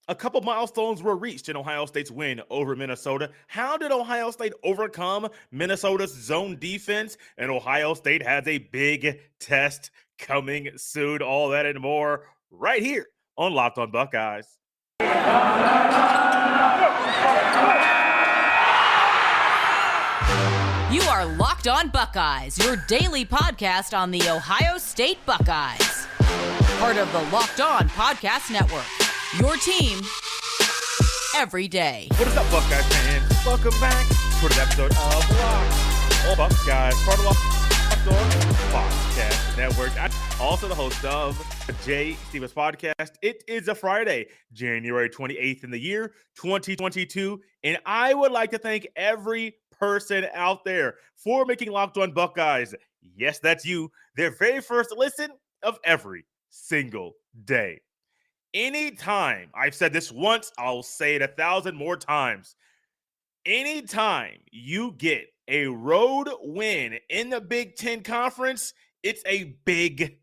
A couple milestones were reached in Ohio State's win over Minnesota. How did Ohio State overcome Minnesota's zone defense? And Ohio State has a big test coming soon. All that and more right here on Locked on Buckeyes. You are Locked on Buckeyes, your daily podcast on the Ohio State Buckeyes. Part of the Locked on Podcast Network. Your team every day. What is up, Buckeyes fans? Welcome back to another episode of Locked on Buckeyes, part of Locked on Podcast Network. I'm also the host of the Jay Stevens Podcast. It is a Friday, January 28th in the year 2022, and I would like to thank every person out there for making Locked on Buckeyes, yes, that's you, their very first listen of every single day. Anytime, I've said this once, I'll say it 1,000 more times. Anytime you get a road win in the Big Ten Conference, it's a big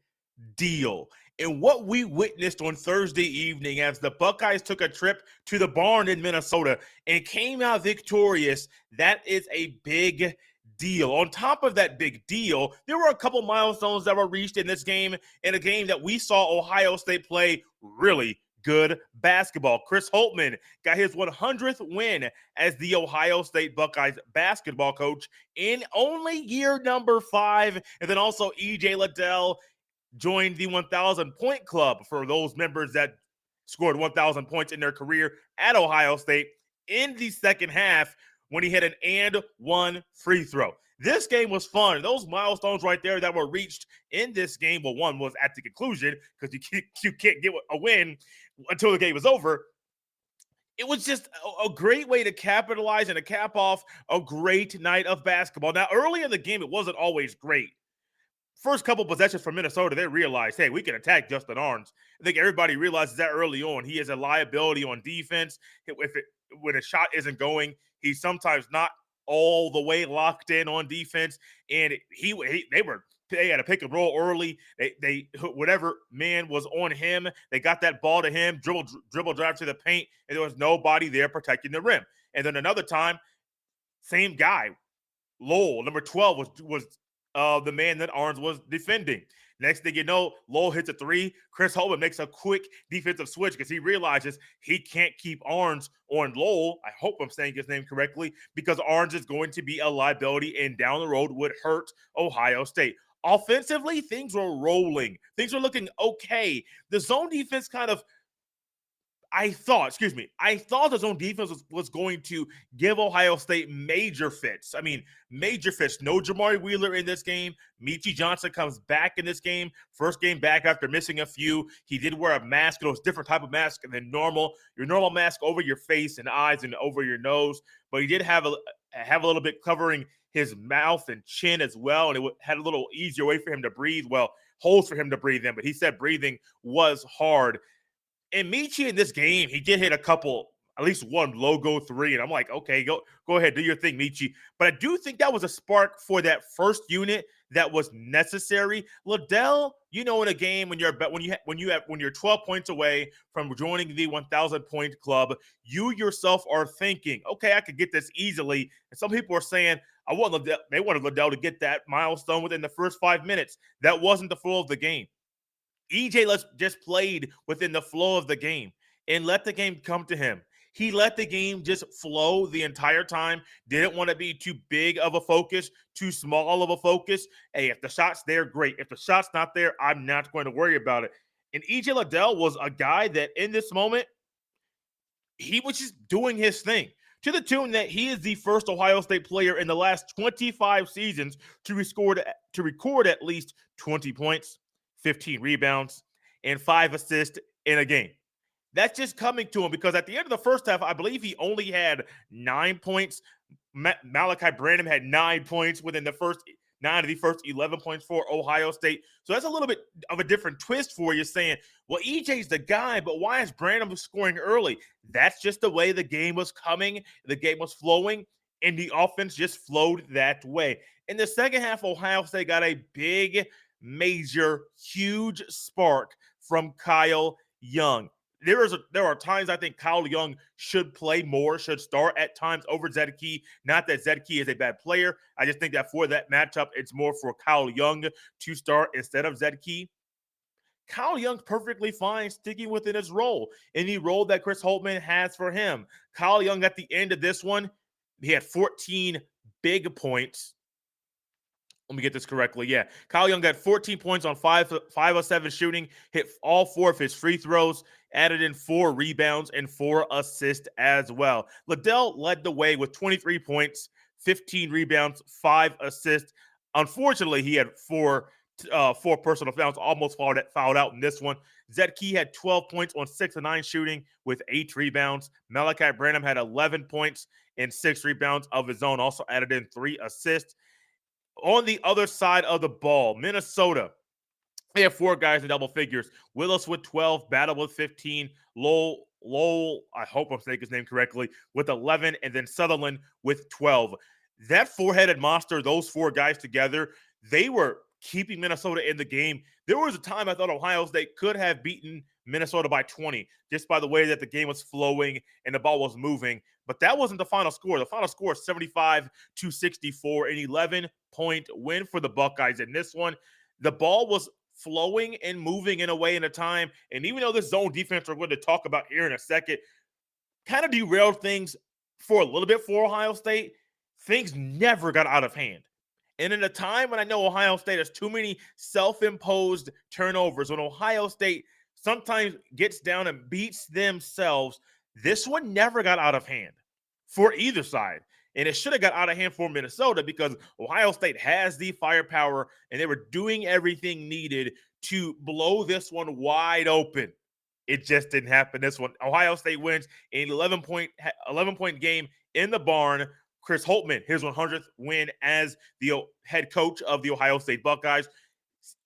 deal. And what we witnessed on Thursday evening as the Buckeyes took a trip to the barn in Minnesota and came out victorious, that is a big deal. On top of that big deal, there were a couple milestones that were reached in this game, in a game that we saw Ohio State play really good basketball. Chris Holtman got his 100th win as the Ohio State Buckeyes basketball coach in only year number 5. And then also EJ Liddell joined the 1,000-point club for those members that scored 1,000 points in their career at Ohio State in the second half when he hit an and one free throw. This game was fun. Those milestones right there that were reached in this game, well, one was at the conclusion because you can't get a win until the game is over. It was just a great way to capitalize and to cap off a great night of basketball. Now, early in the game, it wasn't always great. First couple possessions for Minnesota, they realized, hey, we can attack Justin Arns. I think everybody realizes that early on. He is a liability on defense. When a shot isn't going, he's sometimes not all the way locked in on defense. And they had a pick and roll early. They whatever man was on him, they got that ball to him, dribble drive to the paint, and there was nobody there protecting the rim. And then another time, same guy, Lowell, number 12, was the man that Arns was defending. Next thing you know, Lowell hits a three. Chris Holtman makes a quick defensive switch because he realizes he can't keep Arns on Lowell. I hope I'm saying his name correctly, because Arns is going to be a liability and down the road would hurt Ohio State. Offensively, things were rolling. Things were looking okay. The zone defense I thought the zone defense was going to give Ohio State major fits. I mean, major fits. No Jamari Wheeler in this game. Michi Johnson comes back in this game. First game back after missing a few. He did wear a mask. It was a different type of mask than normal. Your normal mask over your face and eyes and over your nose. But he did have a little bit covering his mouth and chin as well. And it had a little easier way for him to breathe. Well, holes for him to breathe in. But he said breathing was hard. And Michi in this game, he did hit at least one logo three. And I'm like, okay, go ahead, do your thing, Michi. But I do think that was a spark for that first unit that was necessary. Liddell, in a game when you're 12 points away from joining the 1,000-point club, you yourself are thinking, okay, I could get this easily. And some people are saying, they wanted Liddell to get that milestone within the first 5 minutes. That wasn't the flow of the game. EJ just played within the flow of the game and let the game come to him. He let the game just flow the entire time. Didn't want to be too big of a focus, too small of a focus. Hey, if the shot's there, great. If the shot's not there, I'm not going to worry about it. And EJ Liddell was a guy that in this moment, he was just doing his thing, to the tune that he is the first Ohio State player in the last 25 seasons to record at least 20 points, 15 rebounds, and 5 assists in a game. That's just coming to him because at the end of the first half, I believe he only had 9 points. Malachi Branham had 9 points within the first 9 of the first 11 points for Ohio State. So that's a little bit of a different twist for you, saying, well, EJ's the guy, but why is Branham scoring early? That's just the way the game was coming. The game was flowing, and the offense just flowed that way. In the second half, Ohio State got a big, major, huge spark from Kyle Young. there are times I think Kyle Young should play more, should start at times over Zedke. Not that Zedke is a bad player. I just think that for that matchup, it's more for Kyle Young to start instead of Zedke. Kyle Young's perfectly fine sticking within his role, any role that Chris Holtman has for him. Kyle Young at the end of this one, he had 14 big points. Let me get this correctly. Yeah, Kyle Young got 14 points on 5 of 7 shooting, hit all 4 of his free throws, added in 4 rebounds and 4 assists as well. Liddell led the way with 23 points, 15 rebounds, 5 assists. Unfortunately, he had 4 personal fouls, almost fouled out in this one. Zedke had 12 points on 6 of 9 shooting with 8 rebounds. Malachi Branham had 11 points and 6 rebounds of his own, also added in 3 assists. On the other side of the ball, Minnesota, they have 4 guys in double figures. Willis with 12, Battle with 15, Lowell, I hope I'm saying his name correctly, with 11, and then Sutherland with 12. That 4-headed monster, those 4 guys together, they were keeping Minnesota in the game. There was a time I thought Ohio State could have beaten Minnesota by 20, just by the way that the game was flowing and the ball was moving. But that wasn't the final score. The final score is 75-64, an 11-point win for the Buckeyes. In this one, the ball was flowing and moving in a way in a time. And even though this zone defense we're going to talk about here in a second kind of derailed things for a little bit for Ohio State, things never got out of hand. And in a time when I know Ohio State has too many self-imposed turnovers, when Ohio State sometimes gets down and beats themselves, this one never got out of hand for either side. And it should have got out of hand for Minnesota because Ohio State has the firepower and they were doing everything needed to blow this one wide open. It just didn't happen. This one, Ohio State wins an 11-point game in the barn. Chris Holtman, his 100th win as the head coach of the Ohio State Buckeyes.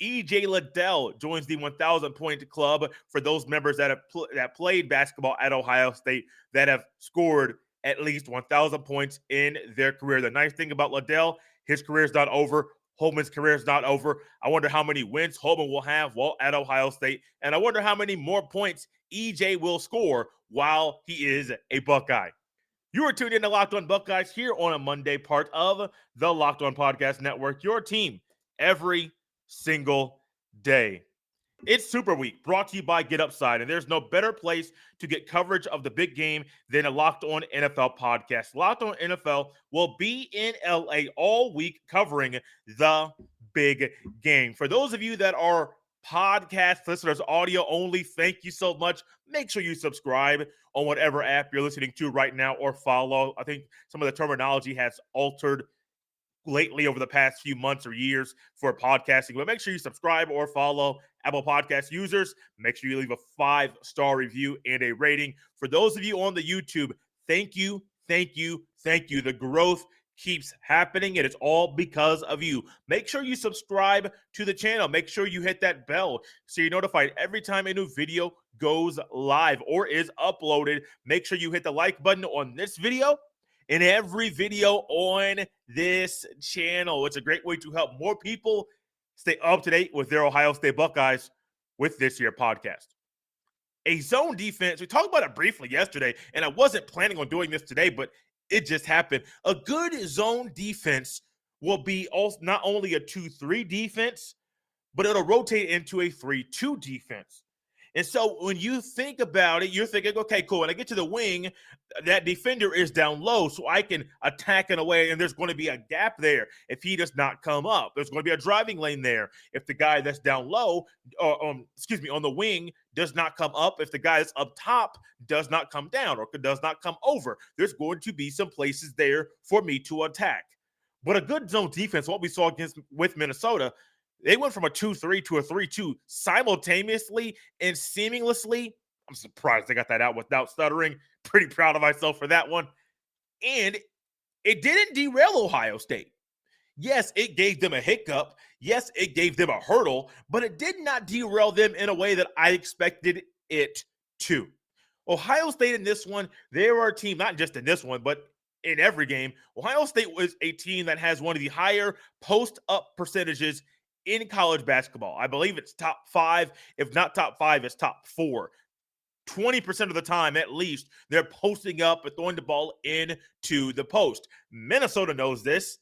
EJ Liddell joins the 1,000-point club for those members that have played basketball at Ohio State that have scored at least 1,000 points in their career. The nice thing about Liddell, his career is not over. Holtman's career is not over. I wonder how many wins Holtman will have while at Ohio State, and I wonder how many more points EJ will score while he is a Buckeye. You are tuned in to Locked On Buckeyes here on a Monday, part of the Locked On Podcast Network, your team every single day. It's Super Week, brought to you by Get Upside, and there's no better place to get coverage of the big game than a Locked On NFL podcast. Locked On NFL will be in LA all week covering the big game. For those of you that are podcast listeners, audio only, thank you so much. Make sure you subscribe on whatever app you're listening to right now or follow. I think some of the terminology has altered lately over the past few months or years for podcasting, but make sure you subscribe or follow Apple Podcast users. Make sure you leave a 5-star review and a rating. For those of you on the YouTube, thank you. The growth keeps happening, and it's all because of you. Make sure you subscribe to the channel. Make sure you hit that bell so you're notified every time a new video goes live or is uploaded. Make sure you hit the like button on this video and every video on this channel. It's a great way to help more people stay up to date with their Ohio State Buckeyes with this year's podcast. A zone defense, we talked about it briefly yesterday, and I wasn't planning on doing this today, but it just happened. A good zone defense will be also not only a 2-3 defense, but it'll rotate into a 3-2 defense. And so when you think about it, you're thinking, okay, cool. When I get to the wing, that defender is down low, so I can attack in a way, and there's going to be a gap there if he does not come up. There's going to be a driving lane there if the guy that's down low, on the wing does not come up. If the guy that's up top does not come down or does not come over, there's going to be some places there for me to attack. But a good zone defense, what we saw with Minnesota, they went from a 2-3 to a 3-2 simultaneously and seamlessly. I'm surprised they got that out without stuttering. Pretty proud of myself for that one. And it didn't derail Ohio State. Yes, it gave them a hiccup. Yes, it gave them a hurdle, but it did not derail them in a way that I expected it to. Ohio State in this one, they were a team, not just in this one, but in every game. Ohio State was a team that has one of the higher post-up percentages in college basketball. I believe it's top 5. If not top 5, it's top 4. 20% of the time, at least, they're posting up and throwing the ball into the post. Minnesota knows this.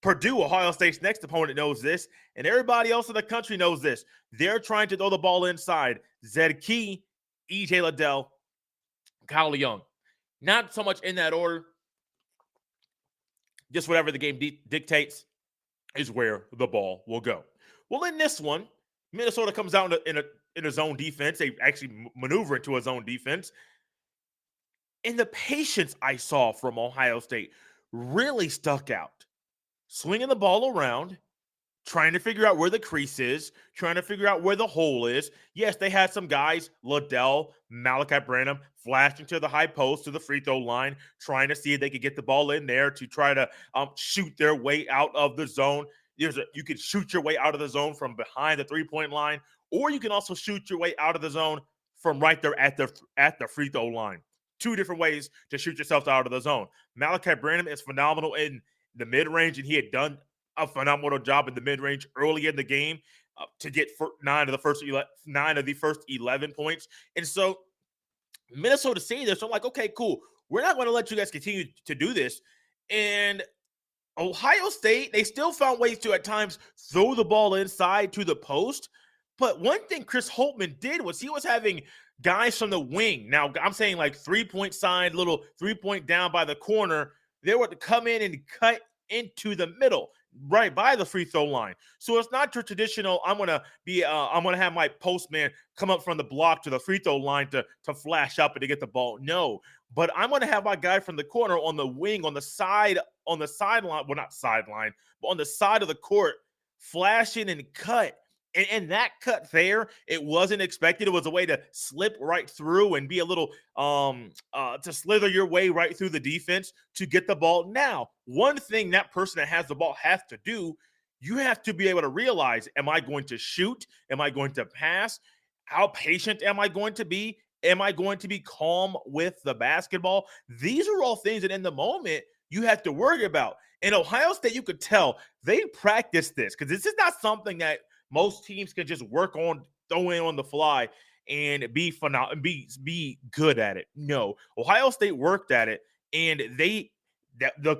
Purdue, Ohio State's next opponent, knows this. And everybody else in the country knows this. They're trying to throw the ball inside. Zed Key, EJ Liddell, Kyle Young. Not so much in that order. Just whatever the game dictates is where the ball will go. Well, in this one, Minnesota comes out in a zone defense. They actually maneuver into a zone defense. And the patience I saw from Ohio State really stuck out. Swinging the ball around, trying to figure out where the crease is, trying to figure out where the hole is. Yes, they had some guys, Liddell, Malachi Branham, flashing to the high post, to the free throw line, trying to see if they could get the ball in there to try to shoot their way out of the zone. You can shoot your way out of the zone from behind the three-point line, or you can also shoot your way out of the zone from right there at the free throw line. Two different ways to shoot yourself out of the zone. Malachi Branham is phenomenal in the mid-range, and he had done a phenomenal job in the mid-range early in the game to get 9 of the first 11 points. And so Minnesota seeing this, I'm like, okay, cool. We're not going to let you guys continue to do this. And Ohio State, they still found ways to at times throw the ball inside to the post. But one thing Chris Holtman did was he was having guys from the wing. Now, I'm saying like 3-point side, little 3-point down by the corner. They were to come in and cut into the middle, right by the free throw line. So it's not your traditional, I'm gonna have my postman come up from the block to the free throw line to flash up and to get the ball. No, but I'm gonna have my guy from the corner on the wing, on the sideline, well, not sideline, but on the side of the court, flashing and cut. And that cut there, it wasn't expected. It was a way to slip right through and be a little to slither your way right through the defense to get the ball. Now, one thing that person that has the ball has to do, you have to be able to realize, am I going to shoot? Am I going to pass? How patient am I going to be? Am I going to be calm with the basketball? These are all things that in the moment you have to worry about. In Ohio State, you could tell they practice this because this is not something that most teams can just work on, throw in on the fly, and be good at it. No, Ohio State worked at it, and the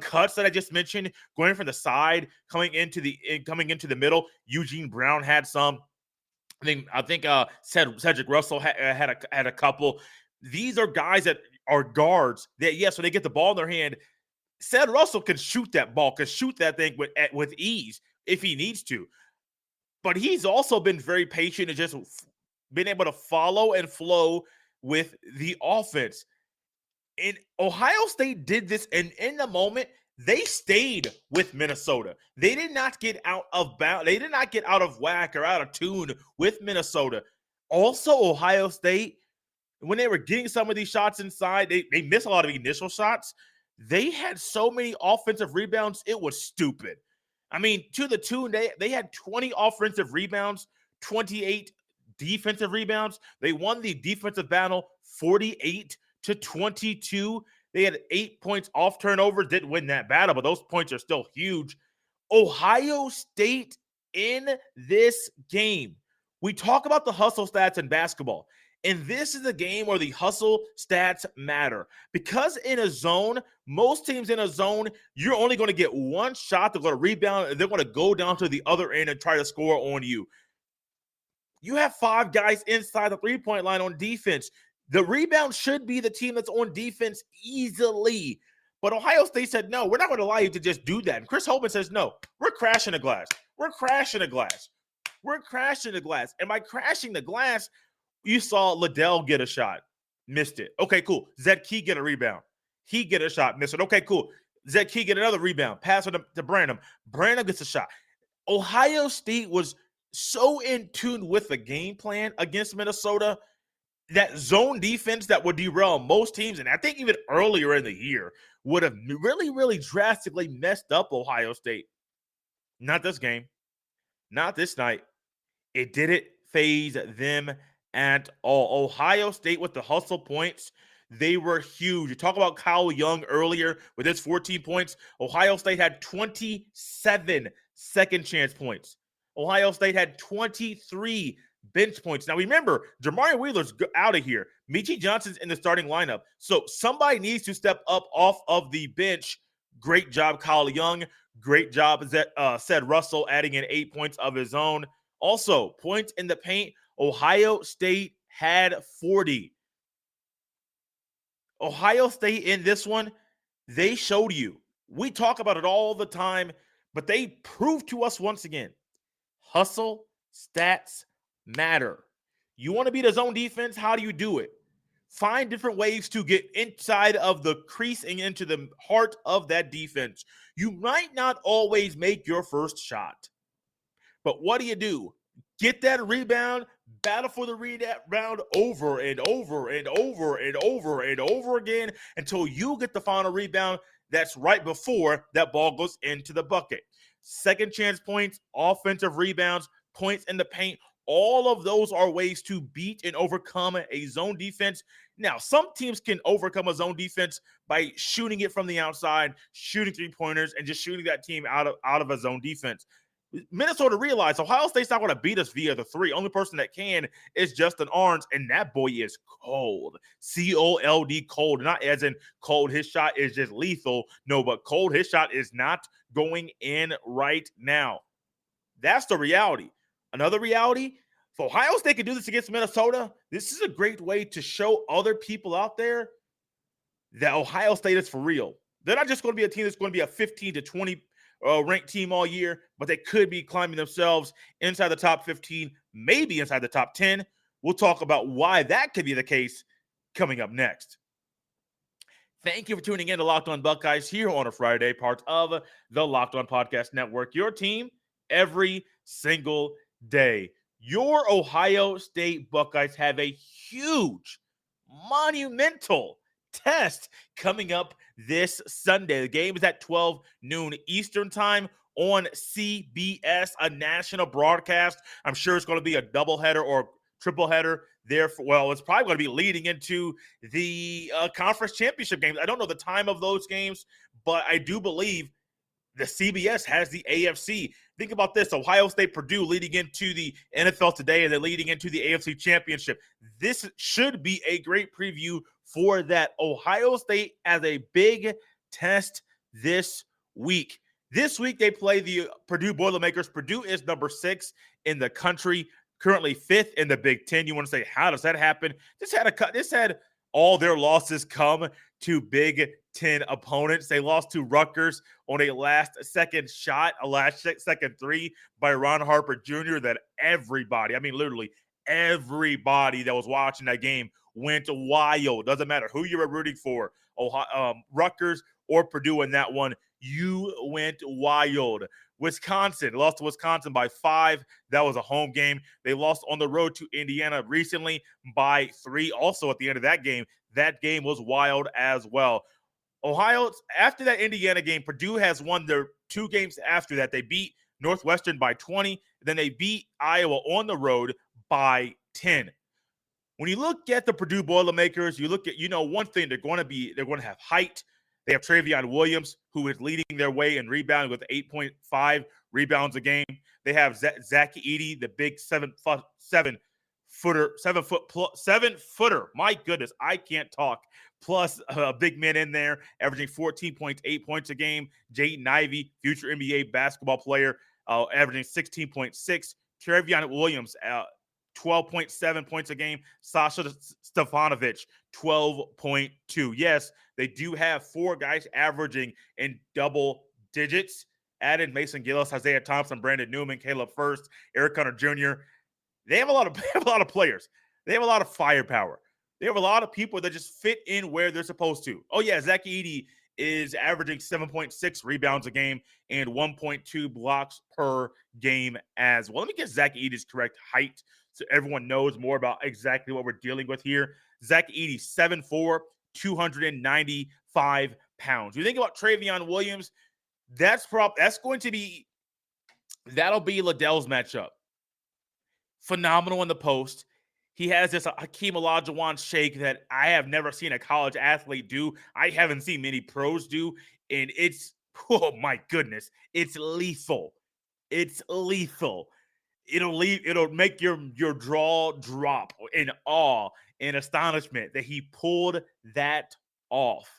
cuts that I just mentioned, going from the side, coming into the middle. Eugene Brown had some. I think Cedric Russell had a couple. These are guys that are guards that, yes, when they get the ball in their hand, Cedric Russell can shoot that ball, can shoot that thing with ease if he needs to. But he's also been very patient and just been able to follow and flow with the offense. And Ohio State did this, and in the moment, they stayed with Minnesota. They did not get out of bounds. They did not get out of whack or out of tune with Minnesota. Also, Ohio State, when they were getting some of these shots inside, they missed a lot of initial shots. They had so many offensive rebounds, it was stupid. I mean, to the tune, they had 20 offensive rebounds, 28 defensive rebounds. They won the defensive battle 48-22. They had 8 points off turnovers, didn't win that battle, but those points are still huge. Ohio State in this game. We talk about the hustle stats in basketball. And this is a game where the hustle stats matter. Because in a zone, most teams in a zone, you're only going to get one shot. They're going to rebound, and they're going to go down to the other end and try to score on you. You have 5 guys inside the three-point line on defense. The rebound should be the team that's on defense easily. But Ohio State said, no, we're not going to allow you to just do that. And Chris Holtman says, no, we're crashing the glass. We're crashing the glass. We're crashing the glass. And by crashing the glass, you saw Liddell get a shot, missed it. Okay, cool. Zed Key get a rebound. He get a shot, missed it. Okay, cool. Zed Key get another rebound. Pass it to Branham. Branham gets a shot. Ohio State was so in tune with the game plan against Minnesota, that zone defense that would derail most teams, and I think even earlier in the year, would have really, really drastically messed up Ohio State. Not this game. Not this night. It didn't phase them at all. Ohio State with the hustle points, they were huge. You talk about Kyle Young earlier with his 14 points. Ohio State had 27 second chance points. Ohio State had 23 bench points. Now remember, Jamari Wheeler's out of here, Michi Johnson's in the starting lineup. So somebody needs to step up off of the bench. Great job, Kyle Young. Great job, said Russell, adding in 8 points of his own. Also, points in the paint. Ohio State had 40. Ohio State in this one, they showed you. We talk about it all the time, but they proved to us once again. Hustle, stats matter. You want to beat a zone defense? How do you do it? Find different ways to get inside of the crease and into the heart of that defense. You might not always make your first shot, but what do? Get that rebound, battle for the rebound over and over and over and over and over again until you get the final rebound that's right before that ball goes into the bucket. Second chance points, offensive rebounds, points in the paint, all of those are ways to beat and overcome a zone defense. Now, some teams can overcome a zone defense by shooting it from the outside, shooting three-pointers, and just shooting that team out of a zone defense. Minnesota realized Ohio State's not going to beat us via the three. Only person that can is Justin Arns, and that boy is cold. C-O-L-D, cold. Not as in cold, his shot is just lethal. No, but cold, his shot is not going in right now. That's the reality. Another reality, if Ohio State can do this against Minnesota, this is a great way to show other people out there that Ohio State is for real. They're not just going to be a team that's going to be a 15 to 20 ranked team all year, but they could be climbing themselves inside the top 15, maybe inside the top 10. We'll talk about why that could be the case coming up next. Thank you for tuning in to Locked On Buckeyes here on a Friday, part of the Locked On Podcast Network. Your team every single day. Your Ohio State Buckeyes have a huge, monumental test coming up this Sunday. The game is at 12 noon Eastern time on CBS, a national broadcast. I'm sure it's going to be a doubleheader or triple header there. Well, it's probably going to be leading into the conference championship games. I don't know the time of those games, but I do believe the CBS has the AFC. Think about this: Ohio State, Purdue leading into the NFL today, and then leading into the AFC Championship. This should be a great preview for that. Ohio State has a big test this week. This week they play the Purdue Boilermakers. Purdue is number 6 in the country, currently 5th in the Big Ten. You want to say, how does that happen? This had all their losses come to Big Ten opponents. They lost to Rutgers on a last-second shot, a last-second three by Ron Harper Jr. that everybody, I mean literally everybody that was watching that game went wild. Doesn't matter who you were rooting for, Rutgers or Purdue in that one, you went wild. Wisconsin lost to Wisconsin by 5. That was a home game. They lost on the road to Indiana recently by 3. Also at the end of that game was wild as well. Ohio, after that Indiana game, Purdue has won their 2 games after that. They beat Northwestern by 20. Then they beat Iowa on the road by 10. When you look at the Purdue Boilermakers, you look at, one thing, they're going to have height. They have Travion Williams, who is leading their way in rebounding with 8.5 rebounds a game. They have Zach Edey, the big 7-footer. My goodness, I can't talk. Plus a big man in there, averaging 14.8 points a game. Jaden Ivey, future NBA basketball player, averaging 16.6. Travion Williams, 12.7 points a game. Sasha Stefanovic, 12.2. Yes, they do have 4 guys averaging in double digits. Added Mason Gillis, Isaiah Thompson, Brandon Newman, Caleb First, Eric Hunter Jr. They have a lot of players. They have a lot of firepower. They have a lot of people that just fit in where they're supposed to. Oh, yeah, Zach Edey is averaging 7.6 rebounds a game and 1.2 blocks per game as well. Let me get Zach Edey's correct height so everyone knows more about exactly what we're dealing with here. Zach Edey, 7'4", 295 pounds. You think about Travion Williams, that'll be Liddell's matchup. Phenomenal in the post. He has this Hakeem Olajuwon shake that I have never seen a college athlete do. I haven't seen many pros do, and it's, oh my goodness, it's lethal. It's lethal. It'll make your jaw drop in awe in astonishment that he pulled that off.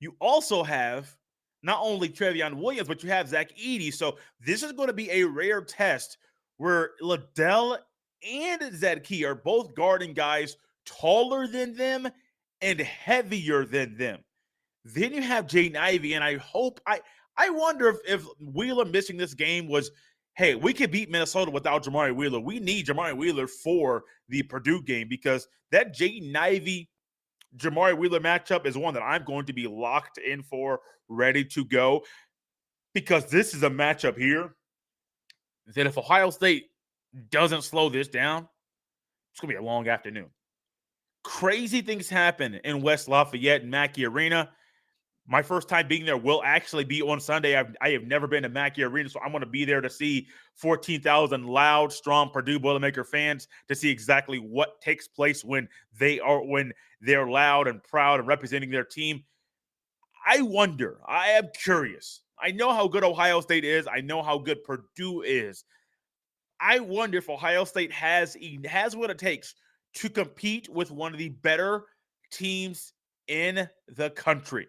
You also have not only Trevion Williams, but you have Zach Edey. So this is going to be a rare test where Liddell and Zed Key are both guarding guys taller than them and heavier than them. Then you have Jaden Ivey, and I wonder if Wheeler missing this game was, hey, we could beat Minnesota without Jamari Wheeler. We need Jamari Wheeler for the Purdue game, because that Jaden Ivey Jamari Wheeler matchup is one that I'm going to be locked in for, ready to go, because this is a matchup here that if Ohio State doesn't slow this down, it's going to be a long afternoon. Crazy things happen in West Lafayette and Mackey Arena. My first time being there will actually be on Sunday. I have never been to Mackey Arena, so I'm going to be there to see 14,000 loud, strong Purdue Boilermaker fans, to see exactly what takes place when they're loud and proud and representing their team. I wonder, I am curious. I know how good Ohio State is. I know how good Purdue is. I wonder if Ohio State has what it takes to compete with one of the better teams in the country.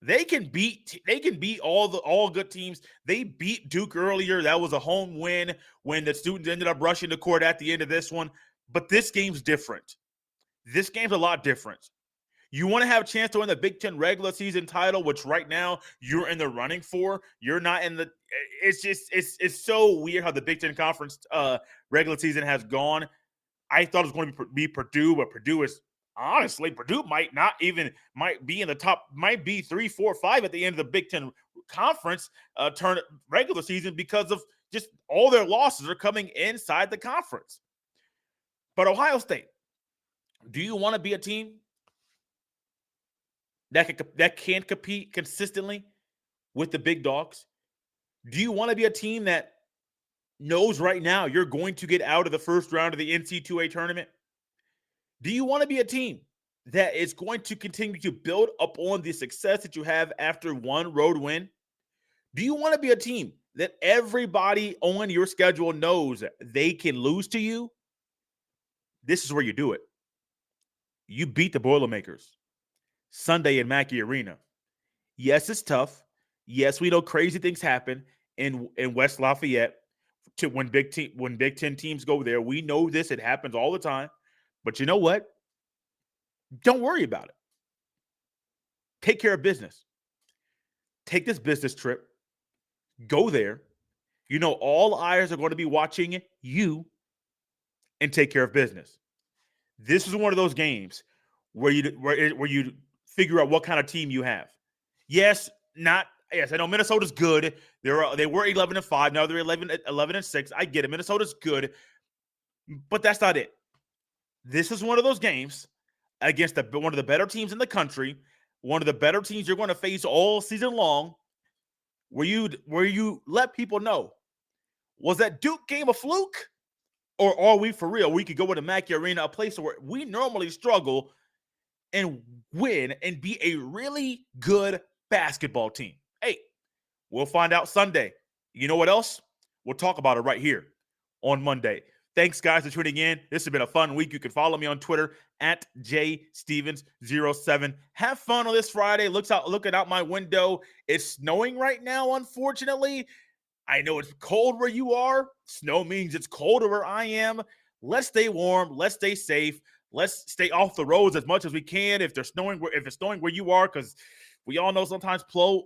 They can beat all good teams. They beat Duke earlier. That was a home win when the students ended up rushing the court at the end of this one. But this game's different. This game's a lot different. You want to have a chance to win the Big Ten regular season title, which right now you're in the running for. You're not in the – it's so weird how the Big Ten Conference regular season has gone. I thought it was going to be Purdue, but Purdue is – honestly, Purdue might be in the top, might be 3, 4, 5 at the end of the Big Ten Conference regular season, because of just all their losses are coming inside the conference. But Ohio State, do you want to be a team that can compete consistently with the big dogs? Do you want to be a team that knows right now you're going to get out of the first round of the NCAA tournament? Do you want to be a team that is going to continue to build upon the success that you have after one road win? Do you want to be a team that everybody on your schedule knows they can lose to you? This is where you do it. You beat the Boilermakers Sunday in Mackey Arena. Yes, it's tough. Yes, we know crazy things happen in West Lafayette when Big Ten teams go there. We know this. It happens all the time. But you know what? Don't worry about it. Take care of business. Take this business trip. Go there. You know all eyes are going to be watching you, and take care of business. This is one of those games where you figure out what kind of team you have. Yes, I know Minnesota's good. They were 11-5. Now they're 11-6. I get it. Minnesota's good, but that's not it. This is one of those games against one of the better teams in the country, one of the better teams you're going to face all season long, where you let people know, was that Duke game a fluke, or are we for real? We could go into Mackey Arena, a place where we normally struggle, and win and be a really good basketball team. Hey, we'll find out Sunday. You know what else? We'll talk about it right here on Monday. Thanks, guys, for tuning in. This has been a fun week. You can follow me on Twitter at jstevens07. Have fun on this Friday. Looking out my window. It's snowing right now, unfortunately. I know it's cold where you are. Snow means it's colder where I am. Let's stay warm. Let's stay safe. Let's stay off the roads as much as we can if it's snowing where you are, because we all know sometimes plows.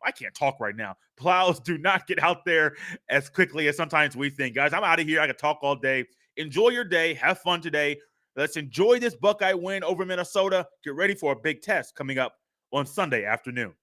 I can't talk right now. Plows do not get out there as quickly as sometimes we think. Guys, I'm out of here. I can talk all day. Enjoy your day. Have fun today. Let's enjoy this Buckeye win over Minnesota. Get ready for a big test coming up on Sunday afternoon.